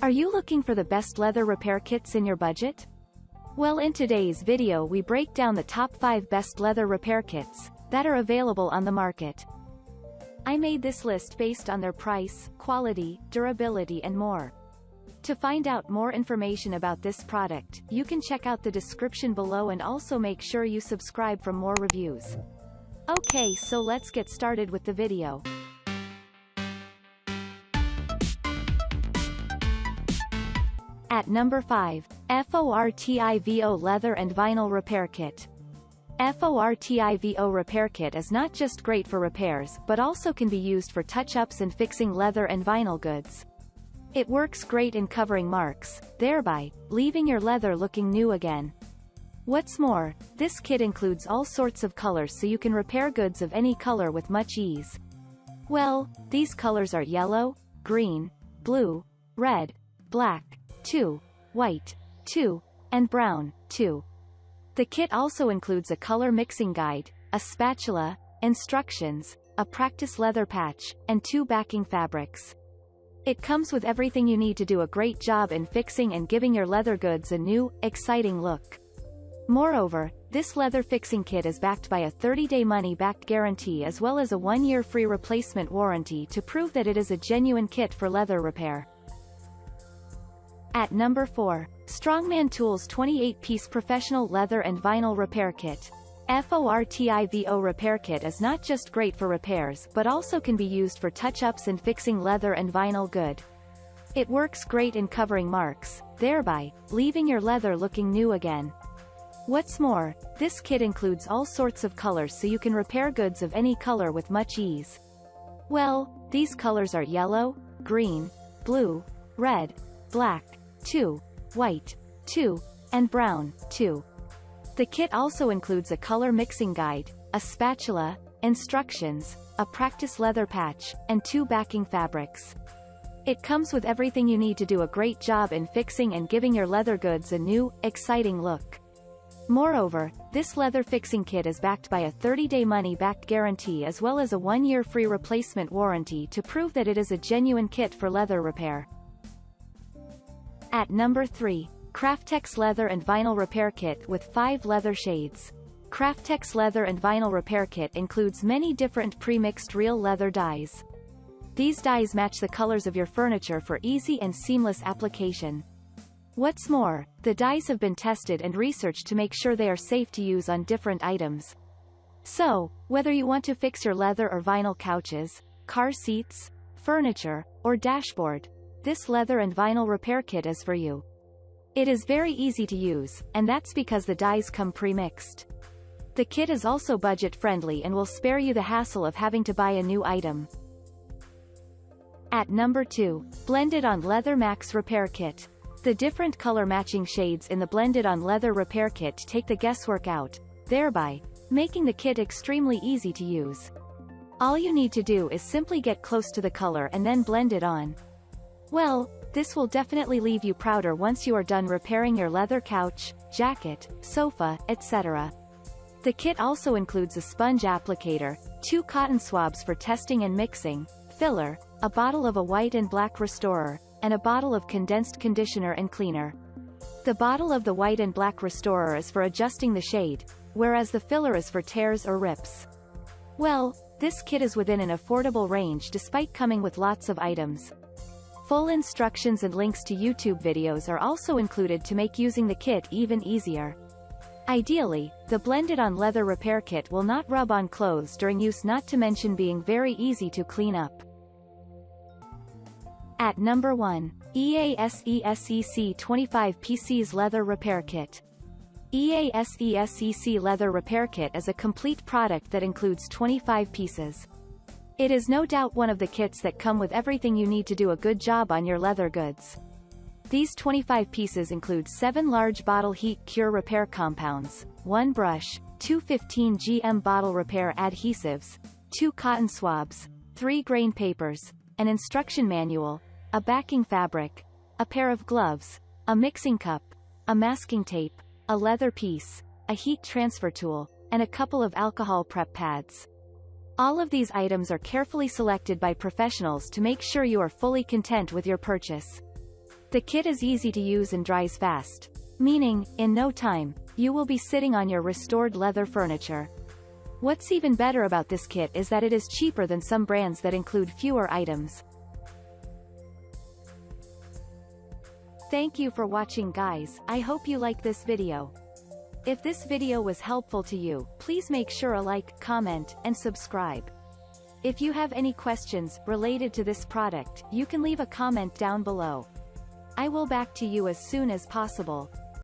Are you looking for the best leather repair kits in your budget? Well, in today's video we break down the top 5 best leather repair kits that are available on the market. I made this list based on their price, quality, durability and more. To find out more information about this product, you can check out the description below and also make sure you subscribe for more reviews. Okay, so let's get started with the video. At number 5, FORTIVO Leather and Vinyl Repair Kit. FORTIVO Repair Kit is not just great for repairs but also can be used for touch-ups and fixing leather and vinyl goods. It works great in covering marks, thereby leaving your leather looking new again. What's more, this kit includes all sorts of colors so you can repair goods of any color with much ease. Well, these colors are yellow, green, blue, red, black, 2, white, 2, and brown, 2. The kit also includes a color mixing guide, a spatula, instructions, a practice leather patch, and 2 backing fabrics. It comes with everything you need to do a great job in fixing and giving your leather goods a new, exciting look. Moreover, this leather fixing kit is backed by a 30-day money-back guarantee as well as a 1-year free replacement warranty to prove that it is a genuine kit for leather repair. At number 4, Strongman Tools 28-piece Professional Leather and Vinyl Repair Kit. FORTIVO Repair Kit is not just great for repairs but also can be used for touch-ups and fixing leather and vinyl good. It works great in covering marks, thereby leaving your leather looking new again. What's more, this kit includes all sorts of colors so you can repair goods of any color with much ease. Well, these colors are yellow, green, blue, red, black, 2, white, 2, and brown, 2. The kit also includes a color mixing guide, a spatula, instructions, a practice leather patch, and 2 backing fabrics. It comes with everything you need to do a great job in fixing and giving your leather goods a new, exciting look. Moreover, this leather fixing kit is backed by a 30-day money-back guarantee as well as a 1-year free replacement warranty to prove that it is a genuine kit for leather repair. At number 3, Kraftex Leather and Vinyl Repair Kit with 5 leather shades. Kraftex Leather and Vinyl Repair Kit includes many different pre-mixed real leather dyes. These dyes match the colors of your furniture for easy and seamless application. What's more, the dyes have been tested and researched to make sure they are safe to use on different items. So, whether you want to fix your leather or vinyl couches, car seats, furniture, or dashboard, this leather and vinyl repair kit is for you. It is very easy to use, and that's because the dyes come pre-mixed. The kit is also budget-friendly and will spare you the hassle of having to buy a new item. At number 2, BlendItOn Leather Max Repair Kit. The different color matching shades in the BlendItOn Leather Repair Kit take the guesswork out, thereby making the kit extremely easy to use. All you need to do is simply get close to the color and then blend it on. Well, this will definitely leave you prouder once you are done repairing your leather couch, jacket, sofa, etc. The kit also includes a sponge applicator, 2 cotton swabs for testing and mixing, filler, a bottle of a white and black restorer, and a bottle of condensed conditioner and cleaner. The bottle of the white and black restorer is for adjusting the shade, whereas the filler is for tears or rips. Well, this kit is within an affordable range despite coming with lots of items. Full instructions and links to YouTube videos are also included to make using the kit even easier. Ideally, the BlendItOn Leather Repair Kit will not rub on clothes during use, not to mention being very easy to clean up. At number 1, EASESC 25 PCs Leather Repair Kit. EASESC Leather Repair Kit is a complete product that includes 25 pieces. It is no doubt one of the kits that come with everything you need to do a good job on your leather goods. These 25 pieces include 7 large bottle heat cure repair compounds, 1 brush, 2 15 GM bottle repair adhesives, 2 cotton swabs, 3 grain papers, an instruction manual, a backing fabric, a pair of gloves, a mixing cup, a masking tape, a leather piece, a heat transfer tool, and a couple of alcohol prep pads. All of these items are carefully selected by professionals to make sure you are fully content with your purchase. The kit is easy to use and dries fast. Meaning, in no time, you will be sitting on your restored leather furniture. What's even better about this kit is that it is cheaper than some brands that include fewer items. Thank you for watching, guys. I hope you like this video. If this video was helpful to you, please make sure to like, comment, and subscribe. If you have any questions related to this product, you can leave a comment down below. I will back to you as soon as possible.